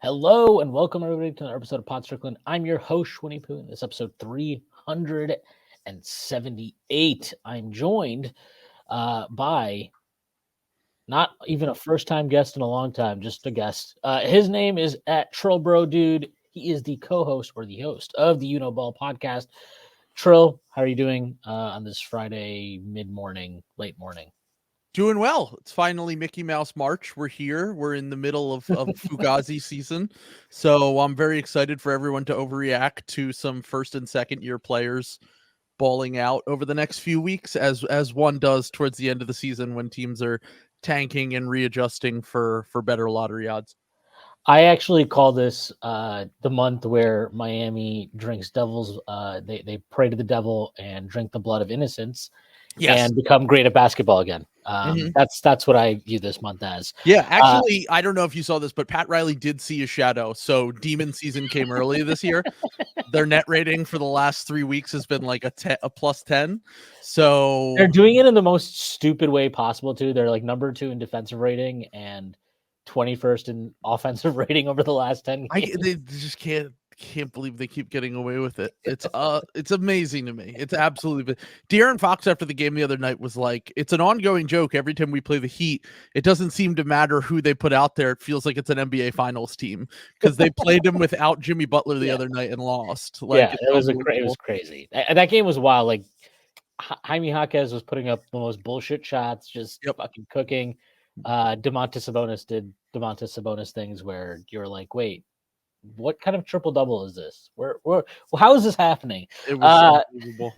Hello and welcome everybody to another episode of Pod Strickland. I'm your host, Shwin Poo, and this is episode 378. I'm joined by not even a first-time guest in a long time, just a guest. His name is at TrillBroDude. He is the co-host or the host of the Ball podcast. Trill, how are you doing on this Friday mid-morning, late morning? Doing well. It's finally Mickey Mouse March. We're here. We're in the middle of Fugazi season. So I'm very excited for everyone to overreact to some first and second year players balling out over the next few weeks as one does towards the end of the season when teams are tanking and readjusting for better lottery odds. I actually call this the month where Miami drinks devils. They pray to the devil and drink the blood of innocents, and become great at basketball again. That's what I view this month as. Yeah, actually, I don't know if you saw this, but Pat Riley did see a shadow. So Demon season came early this year. Their net rating for the last 3 weeks has been like a plus 10. So they're doing it in the most stupid way possible too. They're like number 2 in defensive rating and 21st in offensive rating over the last 10 games. They just can't believe they keep getting away with it. It's amazing to me. It's absolutely. De'Aaron Fox after the game the other night was like, it's an ongoing joke every time we play the Heat. It doesn't seem to matter who they put out there. It feels like it's an NBA Finals team because they played him without Jimmy Butler the other night and lost. Like, it was crazy. That game was wild. Like Jaime Jaquez was putting up the most bullshit shots, just fucking cooking. Domantas Sabonis did Domantas Sabonis things where you're like, wait, what kind of triple-double is this? How is this happening? It was unbelievable.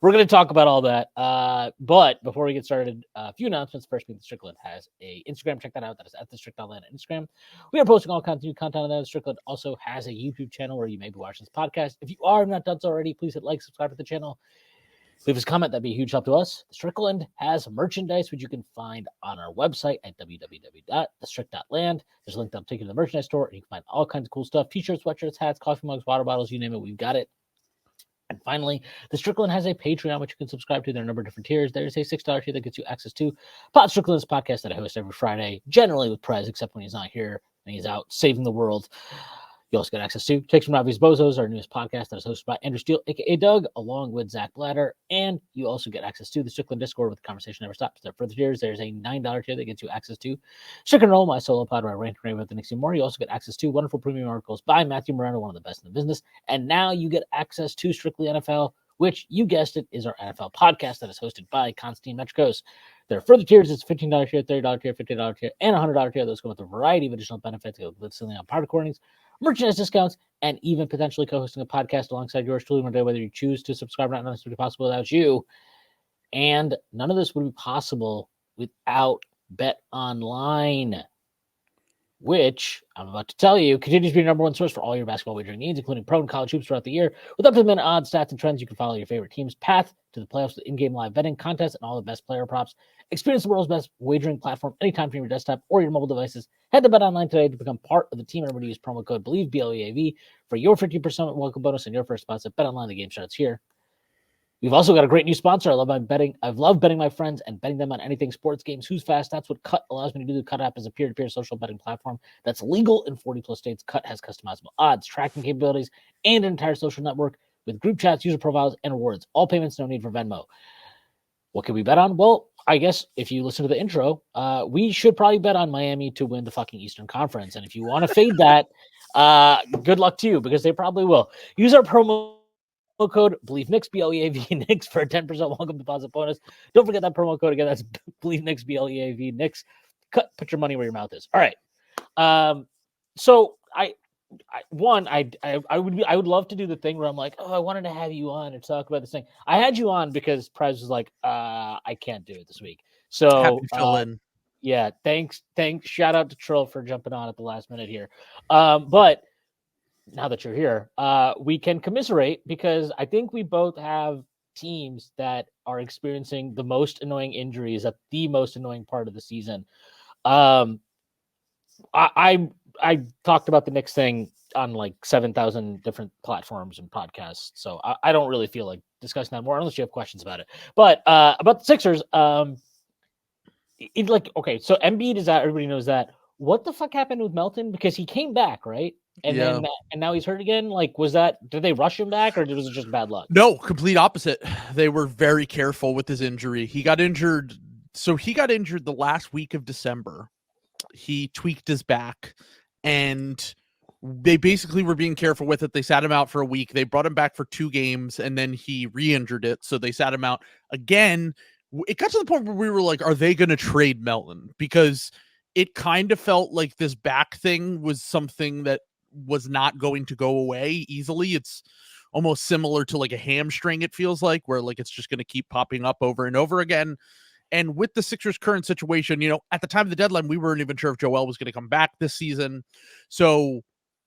We're going to talk about all that. But before we get started, a few announcements. First being that Strickland has a Instagram. Check that out. That is at the Strickland on Instagram. We are posting all kinds of new content on that. Strickland also has a YouTube channel where you may be watching this podcast. If you are not done so already, please hit like, subscribe to the channel. Leave us a comment. That'd be a huge help to us. Strickland has merchandise, which you can find on our website at www.thestrick.land. There's a link that'll take you to the merchandise store, and you can find all kinds of cool stuff. T-shirts, sweatshirts, hats, coffee mugs, water bottles, you name it, we've got it. And finally, the Strickland has a Patreon, which you can subscribe to. There are a number of different tiers. There's a $6 tier that gets you access to Pod Strickland's podcast that I host every Friday, generally with Prez, except when he's not here and he's out saving the world. You also get access to Takes from Obvious Bozos, our newest podcast that is hosted by Andrew Steele, a.k.a. Doug, along with Zach Blatter. And you also get access to the Strickland Discord with the conversation never stops. There are further tiers. There's a $9 tier that gets you access to Strickland Roll, my solo pod where I rant and rave about the Knicks and more. You also get access to wonderful premium articles by Matthew Moreno, one of the best in the business. And now you get access to Strictly NFL, which, you guessed it, is our NFL podcast that is hosted by Constantine Metricos. There are further tiers. It's $15 tier, $30 tier, $50 tier, and $100 tier. Those come with a variety of additional benefits, listening on pod recordings, merchandise discounts, and even potentially co-hosting a podcast alongside yours truly one day, whether you choose to subscribe or not. None of this would be possible without you. And none of this would be possible without Bet Online, which I'm about to tell you continues to be your number one source for all your basketball wagering needs, including pro and college hoops throughout the year. With up-to-the-minute odds, stats, and trends, you can follow your favorite team's path to the playoffs with in-game live betting, contests, and all the best player props. Experience the world's best wagering platform anytime from your desktop or your mobile devices. Head to Bet Online today to become part of the team. Remember to use promo code BELIEVE, BLEAV, for your 50% welcome bonus and your first deposit. Bet Online, the game starts here. We've also got a great new sponsor. I've loved betting my friends and betting them on anything sports games. Who's Fast? That's what Cut allows me to do. The Cut app is a peer-to-peer social betting platform that's legal in 40-plus states. Cut has customizable odds, tracking capabilities, and an entire social network with group chats, user profiles, and rewards. All payments, no need for Venmo. What can we bet on? Well, I guess if you listen to the intro, we should probably bet on Miami to win the fucking Eastern Conference. And if you want to fade that, good luck to you, because they probably will. Use our promo code BELIEVE Knicks, BLEAV Knicks, for a 10% welcome deposit bonus. Don't forget that promo code again. That's BELIEVE Knicks, BLEAV Knicks. Put your money where your mouth is. All right. So I would love to do the thing where I'm like, oh, I wanted to have you on and talk about this thing. I had you on because Prez was like, I can't do it this week. So yeah, thanks. Shout out to Trill for jumping on at the last minute here. But now that you're here, we can commiserate, because I think we both have teams that are experiencing the most annoying injuries at the most annoying part of the season. I talked about the Knicks thing on like 7,000 different platforms and podcasts, so I don't really feel like discussing that more unless you have questions about it. But about the Sixers, so Embiid is out. Everybody knows that. what the fuck happened with Melton? Because he came back, right? And Yeah. then and now he's hurt again. Like, did they rush him back or was it just bad luck? No, complete opposite. They were very careful with his injury. He got injured. So he got injured the last week of December. He tweaked his back, and they basically were being careful with it. They sat him out for a week. They brought him back for 2 games, and then he re-injured it. So they sat him out again. It got to the point where we were like, are they going to trade Melton? Because it kind of felt like this back thing was something that was not going to go away easily. It's almost similar to like a hamstring, it feels like, where like it's just going to keep popping up over and over again. And with the Sixers' current situation, at the time of the deadline, we weren't even sure if Joel was going to come back this season. So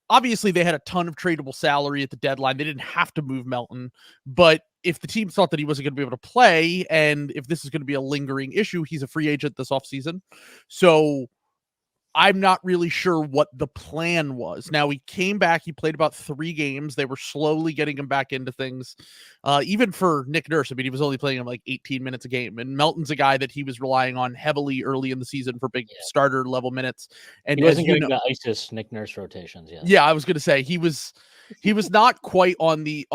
obviously they had a ton of tradable salary at the deadline. They didn't have to move Melton, but if the team thought that he wasn't going to be able to play, and if this is going to be a lingering issue, he's a free agent this offseason. So I'm not really sure what the plan was. Now, he came back. He played about 3 games. They were slowly getting him back into things. Even for Nick Nurse, I mean, he was only playing him like 18 minutes a game. And Melton's a guy that he was relying on heavily early in the season for big starter level minutes. And he wasn't getting the ISIS Nick Nurse rotations yet. Yeah, I was going to say he was not quite on the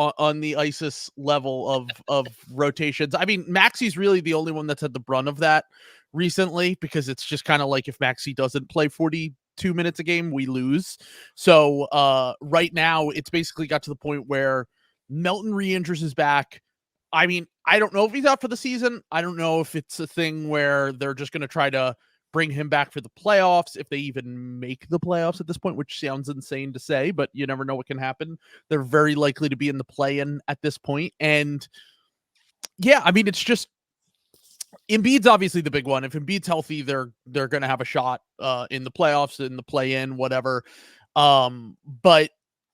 ISIS level of rotations. I mean, Maxi's really the only one that's had the brunt of that recently, because it's just kind of like if Maxi doesn't play 42 minutes a game, we lose. So right now it's basically got to the point where Melton re-injures his back. I mean, I don't know if he's out for the season. I don't know if it's a thing where they're just going to try to bring him back for the playoffs, if they even make the playoffs at this point, which sounds insane to say, but you never know what can happen. They're very likely to be in the play-in at this point. And yeah, I mean, it's just Embiid's obviously the big one. If Embiid's healthy, they're going to have a shot in the playoffs, in the play-in, whatever. But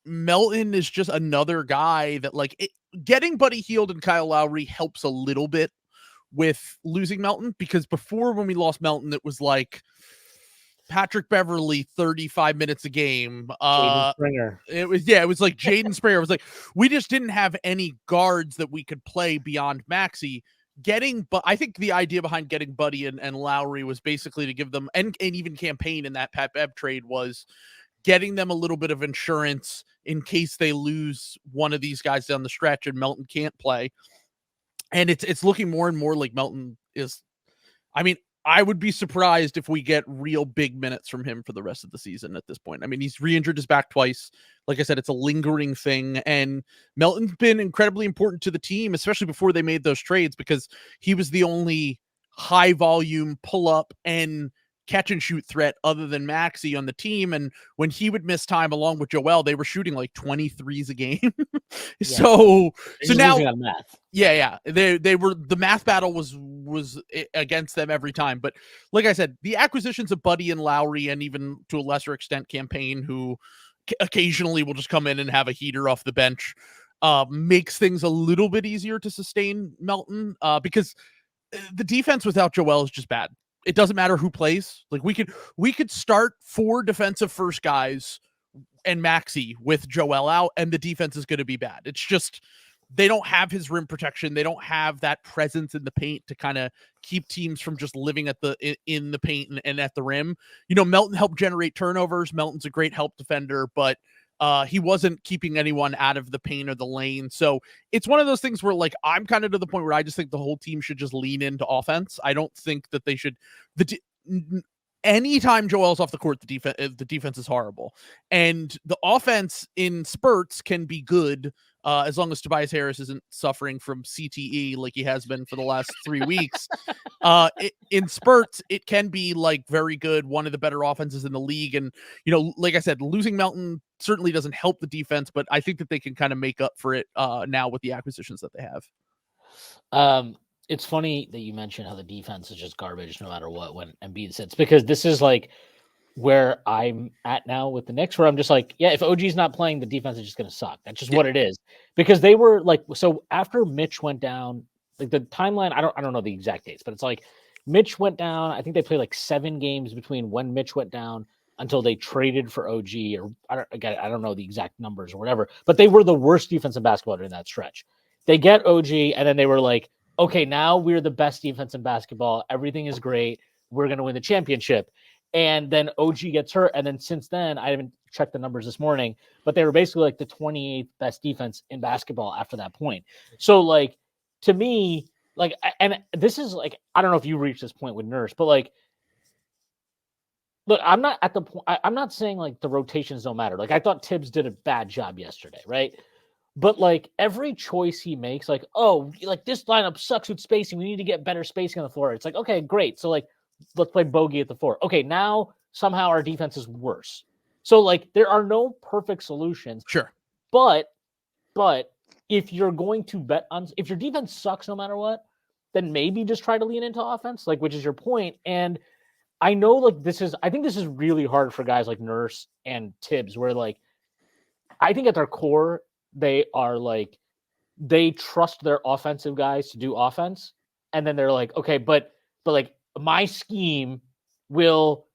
Melton is just another guy that getting Buddy Hield and Kyle Lowry helps a little bit with losing Melton, because before, when we lost Melton, it was like Patrick Beverley 35 minutes a game. Jaden Springer. It was like Jaden Springer. It was like we just didn't have any guards that we could play beyond Maxi. But I think the idea behind getting Buddy and Lowry was basically to give them, and even campaign in that Pat Bev trade, was getting them a little bit of insurance in case they lose one of these guys down the stretch and Melton can't play. And it's looking more and more like Melton is. I mean, I would be surprised if we get real big minutes from him for the rest of the season at this point. I mean, he's re-injured his back twice. Like I said, it's a lingering thing. And Melton's been incredibly important to the team, especially before they made those trades, because he was the only high volume pull up and catch and shoot threat other than Maxi on the team. And when he would miss time along with Joel, they were shooting like 23s a game. So now math. Yeah. They were, the math battle was against them every time. But like I said, the acquisitions of Buddy and Lowry, and even to a lesser extent Campaign, who occasionally will just come in and have a heater off the bench, makes things a little bit easier to sustain Melton, because the defense without Joel is just bad. It doesn't matter who plays. Like we could start 4 defensive first guys and Maxi with Joel out, and the defense is going to be bad. It's just, they don't have his rim protection. They don't have that presence in the paint to kind of keep teams from just living in the paint and at the rim. Melton helped generate turnovers. Melton's a great help defender, but he wasn't keeping anyone out of the paint or the lane. So it's one of those things where, like, I'm kind of to the point where I just think the whole team should just lean into offense. I don't think that they should. Anytime Joel's off the court, the defense is horrible, and the offense in spurts can be good as long as Tobias Harris isn't suffering from CTE like he has been for the last 3 weeks. In spurts, it can be like very good, one of the better offenses in the league. And like I said, losing Melton certainly doesn't help the defense, but I think that they can kind of make up for it now with the acquisitions that they have. It's funny that you mentioned how the defense is just garbage no matter what when Embiid sits, because this is like where I'm at now with the Knicks, where I'm just like, yeah, if OG's not playing, the defense is just going to suck. That's just what it is. Because they were like, so after Mitch went down, like the timeline, I don't know the exact dates, but it's like Mitch went down. I think they played like 7 games between when Mitch went down until they traded for OG, or I don't know the exact numbers or whatever, but they were the worst defense in basketball during that stretch. They get OG, and then they were like, okay, now we're the best defense in basketball. Everything is great. We're going to win the championship. and then OG gets hurt, and then since then I haven't checked the numbers this morning, but they were basically like the 28th best defense in basketball after that point. So like to me, like, and this is like, I don't know if you reached this point with Nurse, but like, look, I'm not at the point. I'm not saying like the rotations don't matter. Like I thought Tibbs did a bad job yesterday, right? But like every choice he makes, like, oh, like this lineup sucks with spacing. We need to get better spacing on the floor. It's like, okay, great. So like, let's play bogey at the floor. Okay, now somehow our defense is worse. So like, there are no perfect solutions. Sure. But if you're going to bet on, if your defense sucks no matter what, then maybe just try to lean into offense, like, which is your point. And I know like I think this is really hard for guys like Nurse and Tibbs, where like, I think at their core, they are like, they trust their offensive guys to do offense. And then they're like, okay, but like my scheme will,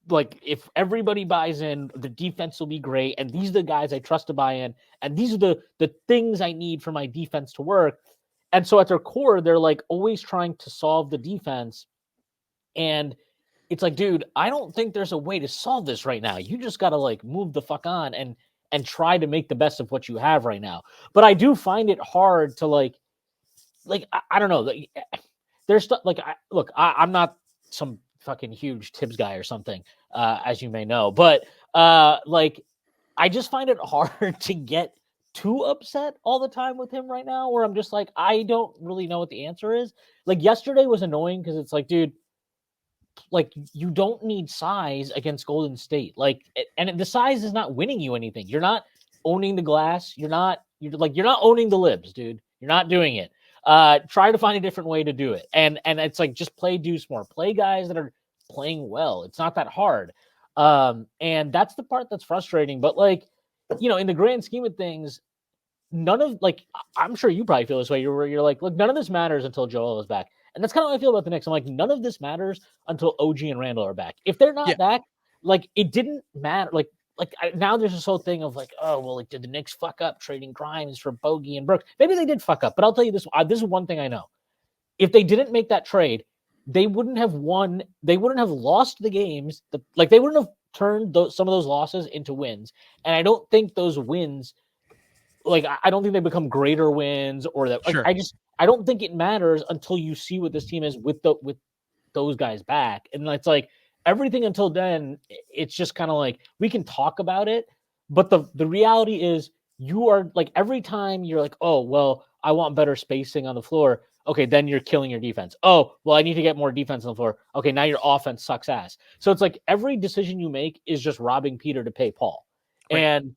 like, if everybody buys in, the defense will be great. And these are the guys I trust to buy in. And these are the things I need for my defense to work. And so at their core, they're like always trying to solve the defense. And it's like, dude, I don't think there's a way to solve this right now. You just got to like move the fuck on and try to make the best of what you have right now. But I do find it hard to like I don't know. Like, there's stuff like, I'm not some fucking huge Tibbs guy or something, as you may know, but like, I just find it hard to get too upset all the time with him right now, where I'm just like, I don't really know what the answer is. Like yesterday was annoying because it's like, dude, like you don't need size against Golden State. Like, and the size is not winning you anything. You're not owning the glass. You're not owning the libs, dude. You're not doing it. Try to find a different way to do it. And it's like, just play deuce more. Play guys that are playing well. It's not that hard. And that's the part that's frustrating. But like, you know, in the grand scheme of things, none of, like, I'm sure you probably feel this way. You're like, look, none of this matters until Joel is back. And that's kind of how I feel about the Knicks. I'm like, none of this matters until OG and Randall are back. If they're not back, like, it didn't matter. Like now there's this whole thing of like, oh, well, like, did the Knicks fuck up trading Grimes for Bogey and Brooks? Maybe they did fuck up, but I'll tell you this. This is one thing I know. If they didn't make that trade, they wouldn't have won. They wouldn't have lost the games. They wouldn't have turned some of those losses into wins. And I don't think those wins, like, I don't think they become greater wins or that. Like, Sure. I don't think it matters until you see what this team is with those guys back. And it's like, everything until then, it's just kind of like, we can talk about it, but the reality is, you are like, every time you're like, oh, well, I want better spacing on the floor. Okay, then you're killing your defense. Oh, well, I need to get more defense on the floor. Okay, now your offense sucks ass. So it's like every decision you make is just robbing Peter to pay Paul. Right. And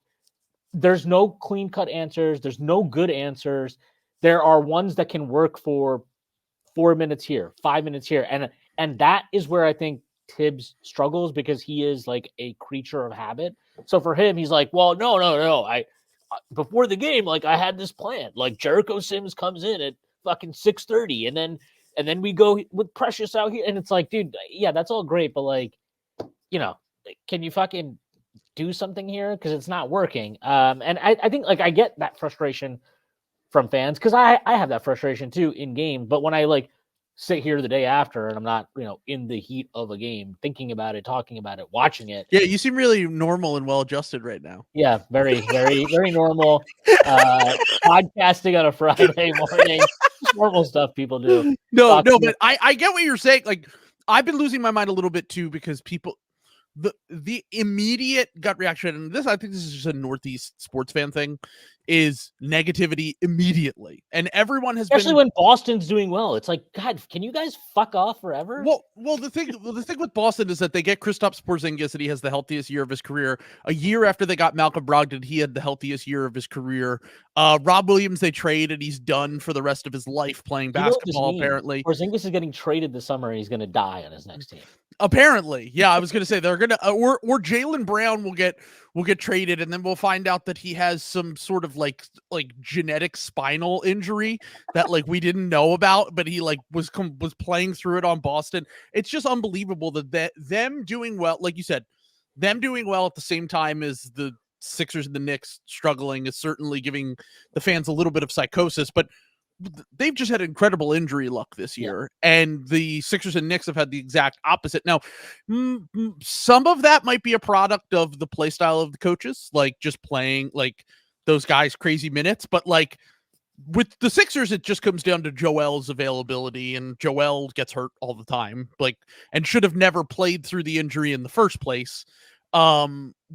there's no clean-cut answers. There's no good answers. There are ones that can work for 4 minutes here, 5 minutes here. And that is where I think Tibbs struggles, because he is like a creature of habit. So for him, he's like, well, no. I before the game, like, I had this plan. Like, Jericho Sims comes in at fucking 6:30, and then we go with Precious out here. And it's like, dude, yeah, that's all great, but like, you know, can you fucking do something here? Because it's not working. And I think, like, I get that frustration from fans, because I have that frustration too in game. But when I like sit here the day after and I'm not, you know, in the heat of a game, thinking about it, talking about it, watching it. Yeah, you seem really normal and well adjusted right now. Yeah, very, very, very normal. Podcasting on a Friday morning, normal stuff people do. No, but I get what you're saying. Like, I've been losing my mind a little bit too, because people, the immediate gut reaction, and this, I think this is just a Northeast sports fan thing, is negativity immediately. And everyone has especially when Boston's doing well. It's like, God, can you guys fuck off forever? Well, the thing with Boston is that they get Kristaps Porzingis, and he has the healthiest year of his career. A year after they got Malcolm Brogdon, he had the healthiest year of his career. Rob Williams, they trade, and he's done for the rest of his life playing basketball. Apparently, Porzingis is getting traded this summer, and he's going to die on his next team. Apparently, yeah, I was going to say they're going to, or Jaylen Brown will get traded, and then we'll find out that he has some sort of like genetic spinal injury that like we didn't know about, but he like was playing through it on Boston. It's just unbelievable that them doing well, like you said, them doing well at the same time as the Sixers and the Knicks struggling is certainly giving the fans a little bit of psychosis. But they've just had incredible injury luck this year, and the Sixers and Knicks have had the exact opposite. Now, some of that might be a product of the play style of the coaches, like just playing like those guys crazy minutes, but like with the Sixers, it just comes down to Joel's availability, and Joel gets hurt all the time, like, and should have never played through the injury in the first place.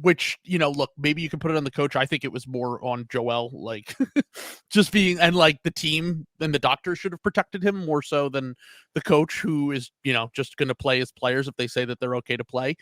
Which, you know, look, maybe you can put it on the coach. I think it was more on Joel, like just being, and like the team and the doctor should have protected him more so than the coach, who is, you know, just going to play his players if they say that they're okay to play.